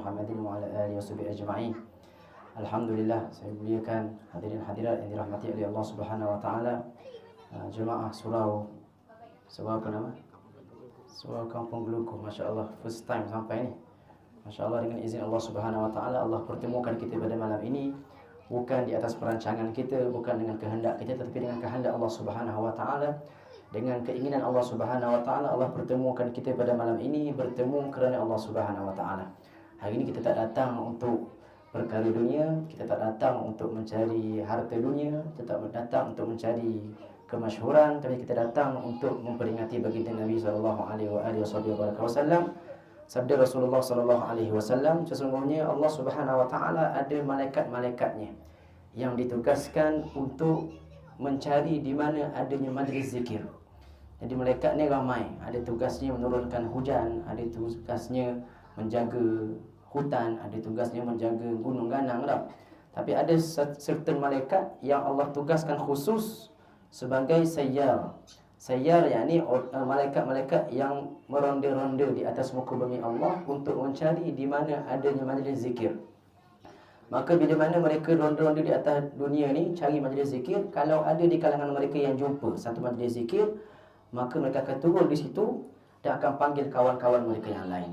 Muhammadin wa ala alihi washabihi ajma'in. Alhamdulillah, saya muliakan hadirin hadirat yang dirahmati oleh Allah Subhanahu wa taala. Jemaah surau apa nama? Surau Kampung Gelukuh. Masya-Allah, first time sampai ni. Masya-Allah, dengan izin Allah Subhanahu wa taala Allah pertemukan kita pada malam ini bukan di atas perancangan kita, bukan dengan kehendak kita, tetapi dengan kehendak Allah Subhanahu wa taala. Dengan keinginan Allah Subhanahu wa taala Allah pertemukan kita pada malam ini, bertemu kerana Allah Subhanahu wa taala. Hari ini kita tak datang untuk perkara dunia, kita tak datang untuk mencari harta dunia, kita tak datang untuk mencari kemasyhuran, tapi kita datang untuk memperingati baginda Nabi sallallahu alaihi wasallam. Sabda Rasulullah sallallahu alaihi wasallam, sesungguhnya Allah Subhanahu wa taala ada malaikat-malaikatnya yang ditugaskan untuk mencari di mana adanya majlis zikir. Jadi malaikat ni ramai, ada tugasnya menurunkan hujan, ada tugasnya menjaga hutan, ada tugasnya menjaga gunung ganang tak? Tapi ada certain malaikat yang Allah tugaskan khusus sebagai sayyar. Sayyar yakni malaikat-malaikat yang meronda-ronda di atas muka bumi Allah untuk mencari di mana adanya majlis zikir. Maka bila mana mereka ronda-ronda di atas dunia ni cari majlis zikir, kalau ada di kalangan mereka yang jumpa satu majlis zikir, maka mereka akan turun di situ dan akan panggil kawan-kawan mereka yang lain.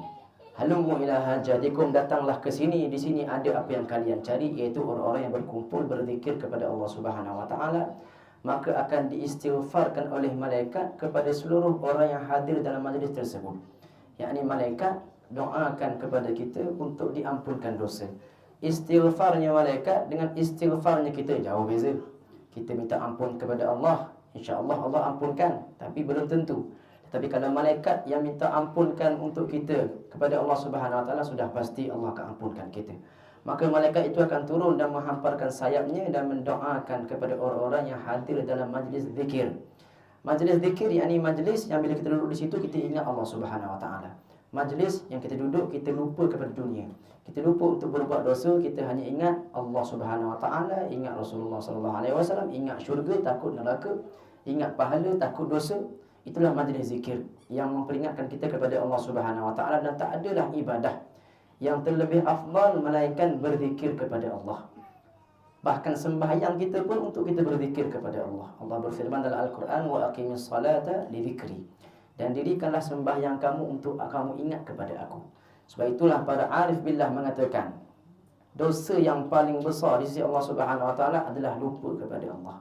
Halummu ila hajatikum, datanglah ke sini, di sini ada apa yang kalian cari, iaitu orang-orang yang berkumpul berzikir kepada Allah Subhanahu wa taala. Maka akan diistighfarkan oleh malaikat kepada seluruh orang yang hadir dalam majlis tersebut. Yakni malaikat doakan kepada kita untuk diampunkan dosa. Istighfarnya malaikat dengan istighfarnya kita jauh beza. Kita minta ampun kepada Allah, insya-Allah Allah ampunkan, tapi belum tentu. Tapi kalau malaikat yang minta ampunkan untuk kita kepada Allah Subhanahu wa taala, sudah pasti Allah akan ampunkan kita. Maka malaikat itu akan turun dan menghamparkan sayapnya dan mendoakan kepada orang-orang yang hadir dalam majlis zikir. Majlis zikir yakni majlis yang bila kita duduk di situ kita ingat Allah Subhanahu wa taala. Majlis yang kita duduk kita lupa kepada dunia. Kita lupa untuk berbuat dosa, kita hanya ingat Allah Subhanahu wa taala, ingat Rasulullah sallallahu alaihi wasallam, ingat syurga, takut neraka, ingat pahala, takut dosa. Itulah majlis zikir yang memperingatkan kita kepada Allah Subhanahu wa taala, dan tak adalah ibadah yang terlebih afdal melainkan berzikir kepada Allah. Bahkan sembahyang kita pun untuk kita berzikir kepada Allah. Allah berfirman dalam Al-Quran, wa aqimis salata li dzikri, dan dirikanlah sembahyang kamu untuk kamu ingat kepada aku. Sebab itulah para arif billah mengatakan dosa yang paling besar di sisi Allah Subhanahu wa taala adalah lupa kepada Allah.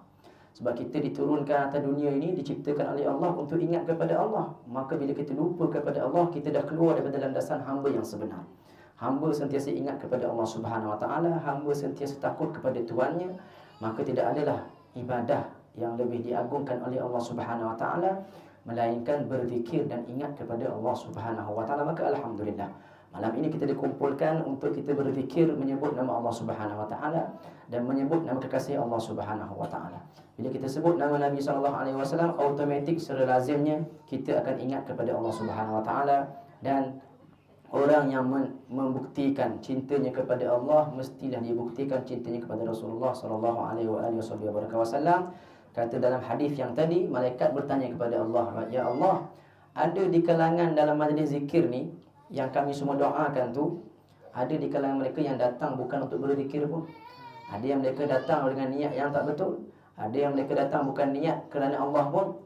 Sebab kita diturunkan atas dunia ini, diciptakan oleh Allah untuk ingat kepada Allah. Maka bila kita lupa kepada Allah, kita dah keluar daripada landasan hamba yang sebenar. Hamba sentiasa ingat kepada Allah Subhanahu wa taala, hamba sentiasa takut kepada Tuhannya, maka tidak adalah ibadah yang lebih diagungkan oleh Allah Subhanahu wa taala melainkan berzikir dan ingat kepada Allah Subhanahu wa taala. Maka alhamdulillah, malam ini kita dikumpulkan untuk kita berzikir, menyebut nama Allah Subhanahu wa taala dan menyebut nama kekasih Allah Subhanahu wa taala. Bila kita sebut nama Nabi sallallahu alaihi wasallam, automatik secara lazimnya kita akan ingat kepada Allah Subhanahu wa taala, dan orang yang membuktikan cintanya kepada Allah mestilah dia buktikan cintanya kepada Rasulullah sallallahu alaihi wasallam. Kata dalam hadis yang tadi, malaikat bertanya kepada Allah, ya Allah, ada di kalangan dalam majlis zikir ni yang kami semua doakan tu, ada di kalangan mereka yang datang bukan untuk berzikir pun. Ada yang mereka datang dengan niat yang tak betul. Ada yang mereka datang bukan niat kerana Allah pun.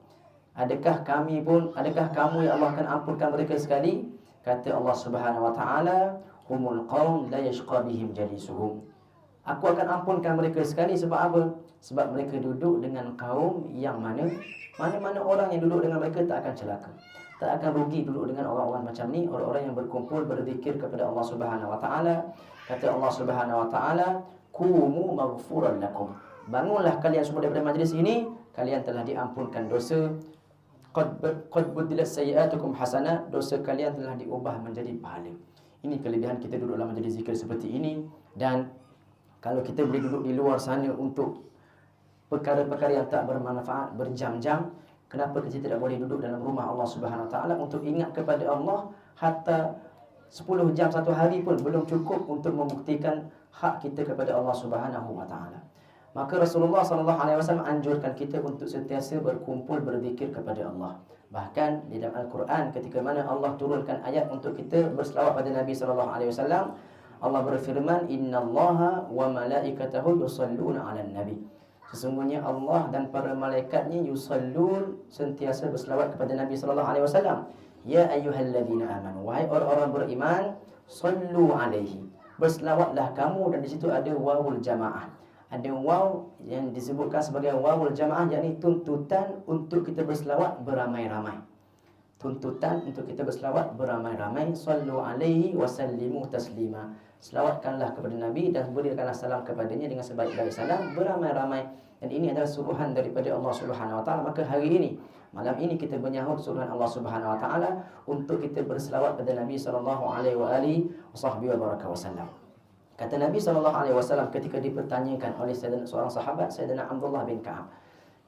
Adakah kami pun, adakah kamu ya Allah akan ampunkan mereka sekali? Kata Allah Subhanahu wa taala, humul qaum la yashqa bihim jalisuhum. Aku akan ampunkan mereka sekali. Sebab apa? Sebab mereka duduk dengan kaum yang mana orang yang duduk dengan mereka tak akan celaka, tak akan rugi duduk dengan orang-orang macam ni, orang-orang yang berkumpul berzikir kepada Allah Subhanahu wa taala. Kata Allah Subhanahu wa taala, qumu maghfuran lakum. Bangunlah kalian semua daripada majlis ini, kalian telah diampunkan dosa. Qad budilat sayyi'atukum hasanat, dosa kalian telah diubah menjadi pahala. Ini kelebihan kita duduk dalam majlis zikir seperti ini. Dan kalau kita boleh duduk di luar sana untuk perkara-perkara yang tak bermanfaat berjam-jam, kenapa kita tidak boleh duduk dalam rumah Allah Subhanahu wa taala untuk ingat kepada Allah? Hatta 10 jam satu hari pun belum cukup untuk membuktikan hak kita kepada Allah Subhanahu wa taala. Maka Rasulullah sallallahu alaihi wasallam anjurkan kita untuk sentiasa berkumpul berzikir kepada Allah. Bahkan di dalam Al-Quran ketika mana Allah turunkan ayat untuk kita berselawat pada Nabi sallallahu alaihi wasallam, Allah berfirman, "Innallaha wa malaikatahu yusalluna 'alan nabi." Sesungguhnya Allah dan para malaikatnya yusallun, sentiasa berselawat kepada Nabi sallallahu alaihi wasallam. Ya ayyuhalladzina amanu, wahai orang-orang beriman, sallu alaihi, berselawatlah kamu. Dan di situ ada wawul jamaah. Ada waw yang disebutkan sebagai wawul jamaah, yakni tuntutan untuk kita berselawat beramai-ramai. Tuntutan untuk kita berselawat beramai-ramai. Sallu alaihi wa sallimu taslima. Selawatkanlah kepada Nabi dan berikanlah salam kepadanya dengan sebaik-baik salam beramai-ramai. Dan ini adalah suruhan daripada Allah Subhanahu wa taala. Maka hari ini, malam ini, kita menyahut suruhan Allah Subhanahu wa taala untuk kita berselawat pada Nabi sallallahu alaihi wasallam. Kata Nabi SAW ketika dipertanyakan oleh seorang sahabat, Sayyidina Abdullah bin Ka'ab.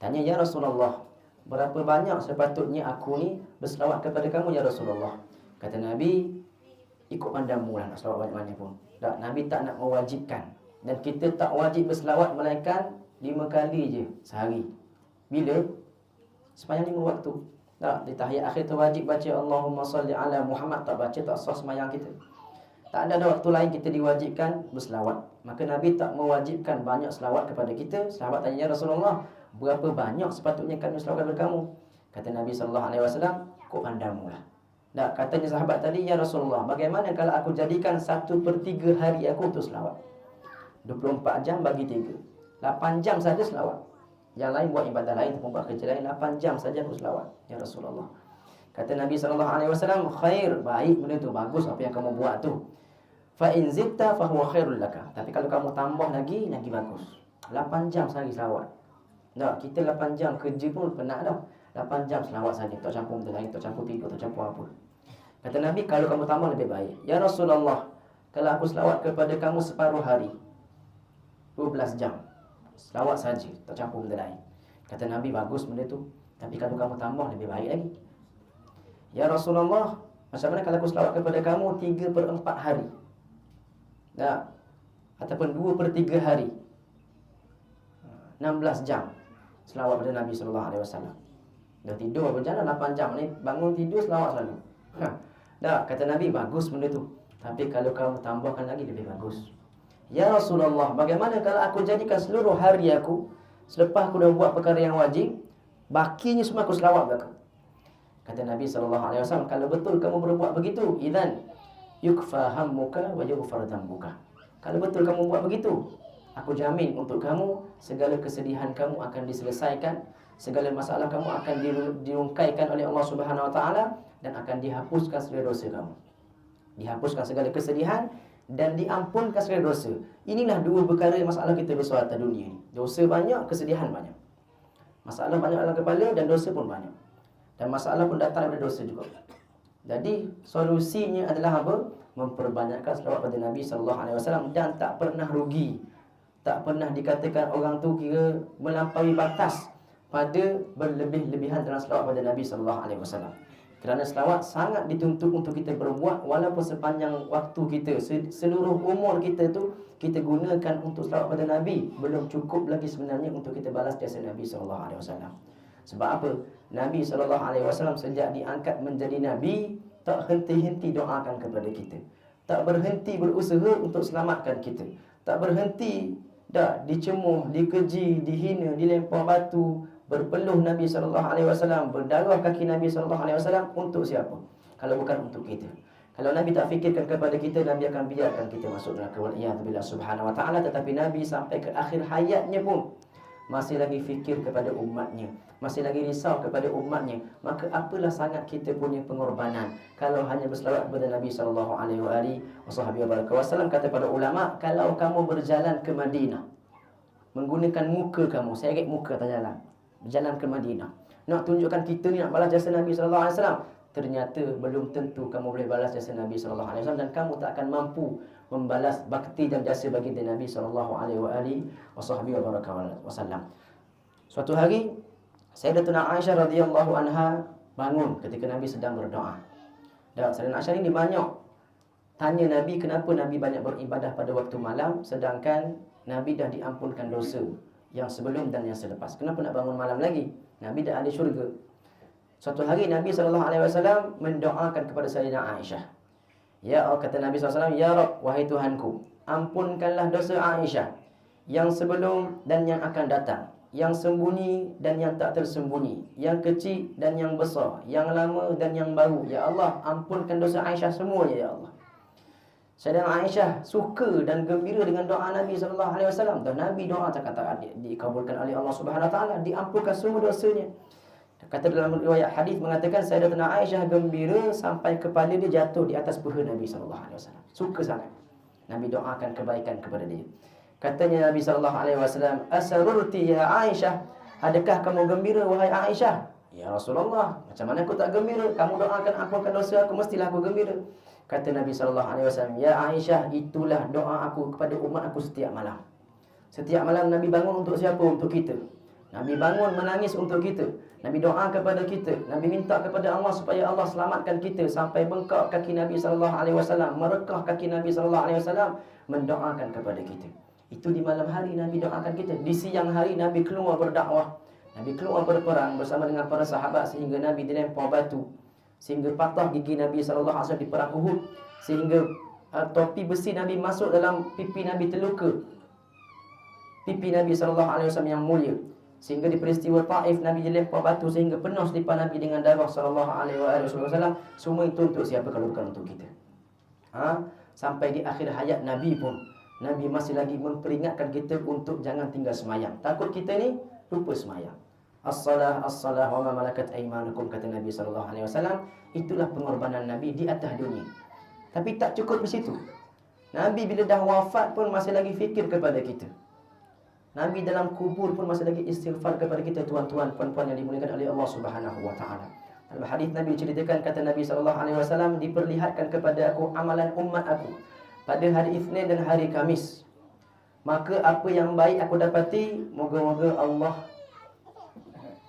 Tanya, "Ya Rasulullah, berapa banyak sepatutnya aku ni berselawat kepada kamu, ya Rasulullah?" Kata Nabi, "Ikut pandangmu lah nak selawat banyak-banyak pun." Tak, Nabi tak nak mewajibkan. Dan kita tak wajib berselawat melainkan 5 kali je sehari. Bila? Sepanjang 5 waktu. Tak, di tahiyat akhir tu wajib baca Allahumma salli ala Muhammad. Tak baca, tak sah sembahyang kita. Tak ada waktu lain kita diwajibkan berselawat. Maka Nabi tak mewajibkan banyak selawat kepada kita. Sahabat tanya, "Ya Rasulullah, berapa banyak sepatutnya kami selawat kepada kamu?" Kata Nabi SAW, "Kau pandangmu lah." Tak, katanya sahabat tadi, "Ya Rasulullah, bagaimana kalau aku jadikan 1/3 hari aku untuk selawat? 24 jam bagi 3, 8 jam saja selawat. Yang lain buat ibadah lain ataupun buat kerja lain, 8 jam saja aku selawat, ya Rasulullah." Kata Nabi SAW, "Khair, baik benda tu, bagus apa yang kamu buat tu. Fa in zitta fa huwa khairul laka." Tapi kalau kamu tambah lagi bagus. 8 jam sehari selawat. Tak, kita 8 jam kerja pun penat dah. 8 jam selawat saja, tak campur benda lain, tak campur tidur, tak campur apa. Kata Nabi, kalau kamu tambah lebih baik. "Ya Rasulullah, kalau aku selawat kepada kamu separuh hari, 12 jam selawat saja, tak campur benda lain." Kata Nabi, bagus benda tu, tapi kalau kamu tambah lebih baik lagi. "Ya Rasulullah, macam mana kalau aku selawat kepada kamu 3/4 hari? Tak, ataupun 2/3 hari, 16 jam selawat pada Nabi SAW. Dah tidur berjalan 8 jam ni, bangun tidur selawat selalu. Tak, kata Nabi, bagus benda tu, tapi kalau kamu tambahkan lagi lebih bagus. "Ya Rasulullah, bagaimana kalau aku jadikan seluruh hari aku, selepas aku dah buat perkara yang wajib, bakinya semua aku selawat belakang?" Kata Nabi SAW, "Kalau betul kamu berbuat begitu, idzan yukfa hammuka wa yughfar dhanbuka." Kalau betul kamu buat begitu, aku jamin untuk kamu segala kesedihan kamu akan diselesaikan, segala masalah kamu akan dirungkaikan oleh Allah Subhanahu wa taala, dan akan dihapuskan segala dosa kamu. Dihapuskan segala kesedihan dan diampunkan segala dosa. Inilah 2 perkara masalah kita besar atas dunia ni. Dosa banyak, kesedihan banyak. Masalah banyak dalam kepala dan dosa pun banyak. Dan masalah pun datang daripada dosa juga. Jadi solusinya adalah apa? Memperbanyakkan selawat pada Nabi SAW. Dan tak pernah rugi, tak pernah dikatakan orang tu kira melampaui batas pada berlebih-lebihan dalam selawat pada Nabi SAW. Kerana selawat sangat dituntut untuk kita berbuat, walaupun sepanjang waktu kita, seluruh umur kita tu kita gunakan untuk selawat pada Nabi, belum cukup lagi sebenarnya untuk kita balas jasa Nabi SAW. Sebab apa? Nabi SAW sejak diangkat menjadi Nabi, tak henti-henti doakan kepada kita, tak berhenti berusaha untuk selamatkan kita, tak berhenti dah dicemuh, dikeji, dihina, dilempar batu, berpeluh Nabi SAW, berdarah kaki Nabi SAW. Untuk siapa? Kalau bukan untuk kita. Kalau Nabi tak fikirkan kepada kita, Nabi akan biarkan kita masuk neraka, waliyadzubillah subhanahu wa ta'ala. Tetapi Nabi sampai ke akhir hayatnya pun masih lagi fikir kepada umatnya, masih lagi risau kepada umatnya. Maka apalah sangat kita punya pengorbanan kalau hanya berselawat kepada Nabi SAW. Kata para ulama, kalau kamu berjalan ke Madinah menggunakan muka kamu, seret muka atas jalan, berjalan ke Madinah, nak tunjukkan kita ni nak balas jasa Nabi SAW, ternyata belum tentu kamu boleh balas jasa Nabi SAW, dan kamu tak akan mampu membalas bakti dan jasa baginda Nabi SAW. Suatu hari Sayyidatuna Aisyah radhiyallahu anha bangun ketika Nabi sedang berdoa. Dan Sayyidatuna Aisyah ini banyak tanya Nabi kenapa Nabi banyak beribadah pada waktu malam, sedangkan Nabi dah diampunkan dosa yang sebelum dan yang selepas. Kenapa nak bangun malam lagi? Nabi dah ahli syurga. Suatu hari Nabi SAW mendoakan kepada Sayyidina Aisyah. Ya Allah, kata Nabi SAW, Ya Rabb, wahai Tuhanku, ampunkanlah dosa Aisyah yang sebelum dan yang akan datang, yang sembunyi dan yang tak tersembunyi, yang kecil dan yang besar, yang lama dan yang baru. Ya Allah, ampunkan dosa Aisyah semuanya, Ya Allah. Sayyidina Aisyah suka dan gembira dengan doa Nabi SAW. Dan Nabi doa kata dikabulkan oleh Allah Subhanahu Wa Taala, diampunkan semua dosanya. Kata dalam riwayat hadis mengatakan Sayyidatina Aisyah gembira sampai kepala dia jatuh di atas paha Nabi SAW. Suka sangat. Nabi doakan kebaikan kepada dia. Katanya Nabi SAW, Asarurti ya Aisyah, adakah kamu gembira wahai Aisyah? Ya Rasulullah, macam mana aku tak gembira? Kamu doakan ampunkan dosa aku, mestilah aku gembira. Kata Nabi SAW, Ya Aisyah, itulah doa aku kepada umat aku setiap malam. Setiap malam Nabi bangun untuk siapa? Untuk kita. Nabi bangun menangis untuk kita. Nabi doa kepada kita. Nabi minta kepada Allah supaya Allah selamatkan kita sampai bengkak kaki Nabi SAW, merekah kaki Nabi SAW, mendoakan kepada kita. Itu di malam hari Nabi doakan kita. Di siang hari Nabi keluar berdakwah. Nabi keluar berperang bersama dengan para sahabat sehingga Nabi dilempar batu, sehingga patah gigi Nabi SAW di perang Uhud, sehingga topi besi Nabi masuk dalam pipi Nabi, terluka pipi Nabi SAW yang mulia. Sehingga di peristiwa Taif Nabi dilempar batu sehingga penuh selipar Nabi dengan darah SAW. Semua itu untuk siapa kalau bukan untuk kita? Sampai di akhir hayat Nabi pun Nabi masih lagi memperingatkan kita untuk jangan tinggal semayang. Takut kita ni lupa semayang. As-salah wa ma malakat aymanukum, kata Nabi SAW. Itulah pengorbanan Nabi di atas dunia. Tapi tak cukup di situ. Nabi bila dah wafat pun masih lagi fikir kepada kita. Nabi dalam kubur pun masih lagi istighfar kepada kita, tuan-tuan, puan-puan yang dimuliakan oleh Allah Subhanahu Wa Taala. Dalam hadis Nabi ceritakan, kata Nabi SAW, diperlihatkan kepada aku amalan umat aku pada hari Isnin dan hari Kamis. Maka apa yang baik aku dapati, moga-moga Allah,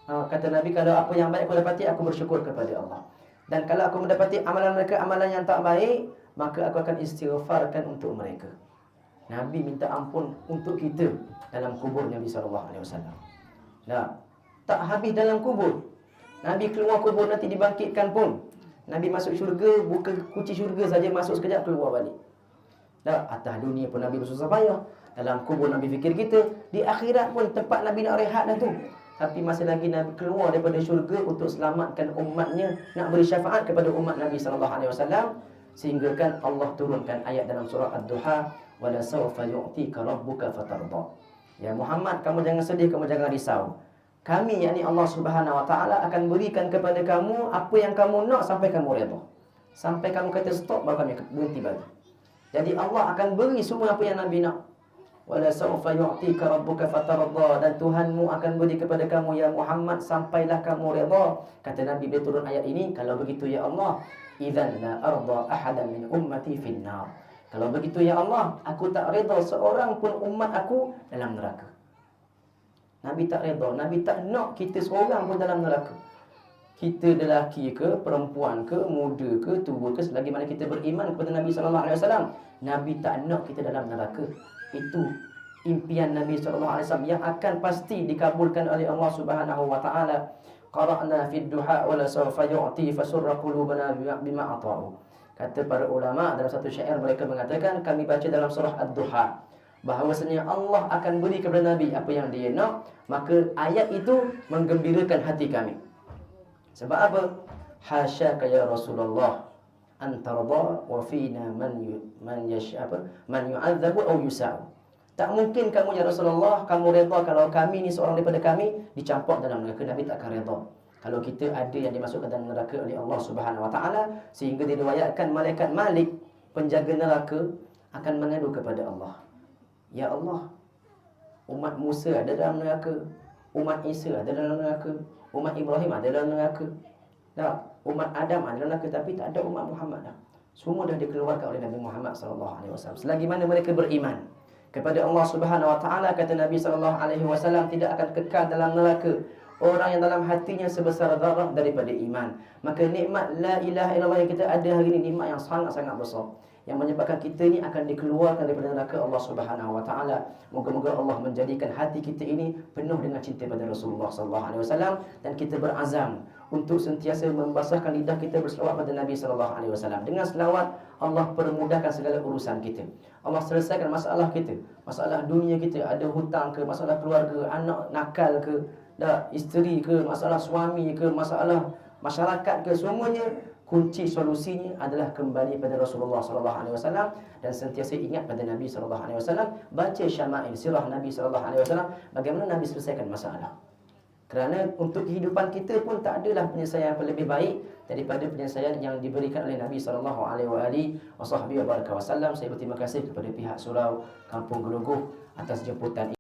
kata Nabi, kalau apa yang baik aku dapati, aku bersyukur kepada Allah. Dan kalau aku mendapati amalan mereka amalan yang tak baik, maka aku akan istighfarkan untuk mereka. Nabi minta ampun untuk kita dalam kubur Nabi SAW. Nah, tak habis dalam kubur. Nabi keluar kubur nanti dibangkitkan pun. Nabi masuk syurga, buka kunci syurga saja, masuk sekejap keluar balik. Nah, atas dunia pun Nabi bersusah payah. Dalam kubur Nabi fikir kita. Di akhirat pun tempat Nabi nak rehat dah tu. Tapi masih lagi Nabi keluar daripada syurga untuk selamatkan umatnya, nak beri syafaat kepada umat Nabi SAW. Sehingga kan Allah turunkan ayat dalam surah Ad-Duha, wala sawfa yu'tika rabbuka fatarda. Ya Muhammad, kamu jangan sedih, kamu jangan risau. Kami, yakni Allah Subhanahu Wa Taala, akan berikan kepada kamu apa yang kamu nak sampai kamu redha. Sampai kamu kata stop, baru kami berhenti bagi. Jadi Allah akan beri semua apa yang Nabi nak. Wala sawfa yu'tika rabbuka fatarda, dan Tuhanmu akan beri kepada kamu ya Muhammad sampailah kamu redha. Kata Nabi bila turun ayat ini, kalau begitu ya Allah, idzan la arda ahadan min ummati finnar. Kalau begitu ya Allah, aku tak redha seorang pun umat aku dalam neraka. Nabi tak redha, Nabi tak nak kita seorang pun dalam neraka. Kita lelaki ke, perempuan ke, muda ke, tua ke, selagi mana kita beriman kepada Nabi SAW, Nabi tak nak kita dalam neraka. Itu impian Nabi SAW yang akan pasti dikabulkan oleh Allah Subhanahu Wa Taala. Qara'na fid duha wa la sawfa yu'ti fasurra qulubana bima ata'u. Kata para ulama dalam satu syair, mereka mengatakan, kami baca dalam surah Ad-Duha bahawasanya Allah akan beri kepada Nabi apa yang dia nak, maka ayat itu menggembirakan hati kami. Sebab apa? Hasyaka ya Rasulullah antarda wa fina man yu'adzabu aw yusa'u. Tak mungkin kamu ya Rasulullah, kamu redha kalau kami ni seorang daripada kami dicampur dalam neraka. Nabi tak akan redha kalau kita ada yang dimasukkan dalam neraka oleh Allah Subhanahu Wa Taala. Sehingga diriwayatkan malaikat Malik, penjaga neraka, akan mengadu kepada Allah, ya Allah, umat Musa ada dalam neraka, umat Isa ada dalam neraka, umat Ibrahim ada dalam neraka, umat Adam ada dalam neraka, tapi tak ada umat Muhammad dah. Semua dah dikeluarkan oleh Nabi Muhammad SAW. Selagi mana mereka beriman kepada Allah Subhanahu Wa Taala, kata Nabi SAW, tidak akan kekal dalam neraka orang yang dalam hatinya sebesar zarah daripada iman. Maka nikmat la ilaha illallah yang kita ada hari ini, nikmat yang sangat-sangat besar, yang menyebabkan kita ni akan dikeluarkan daripada neraka Allah Subhanahu Wa Taala. Moga-moga Allah menjadikan hati kita ini penuh dengan cinta pada Rasulullah SAW, dan kita berazam untuk sentiasa membasahkan lidah kita berselawat pada Nabi sallallahu alaihi wasallam. Dengan selawat Allah permudahkan segala urusan kita. Allah selesaikan masalah kita, masalah dunia kita, ada hutang ke, masalah keluarga, anak nakal ke, isteri ke, masalah suami ke, masalah masyarakat ke, semuanya kunci solusinya adalah kembali pada Rasulullah sallallahu alaihi wasallam dan sentiasa ingat pada Nabi sallallahu alaihi wasallam, baca syama'il sirah Nabi sallallahu alaihi wasallam, bagaimana Nabi selesaikan masalah. Kerana untuk kehidupan kita pun tak adalah penyelesaian yang lebih baik daripada penyelesaian yang diberikan oleh Nabi sallallahu alaihi wasallam. Saya berterima kasih kepada pihak surau Kampung Geluguh atas jemputan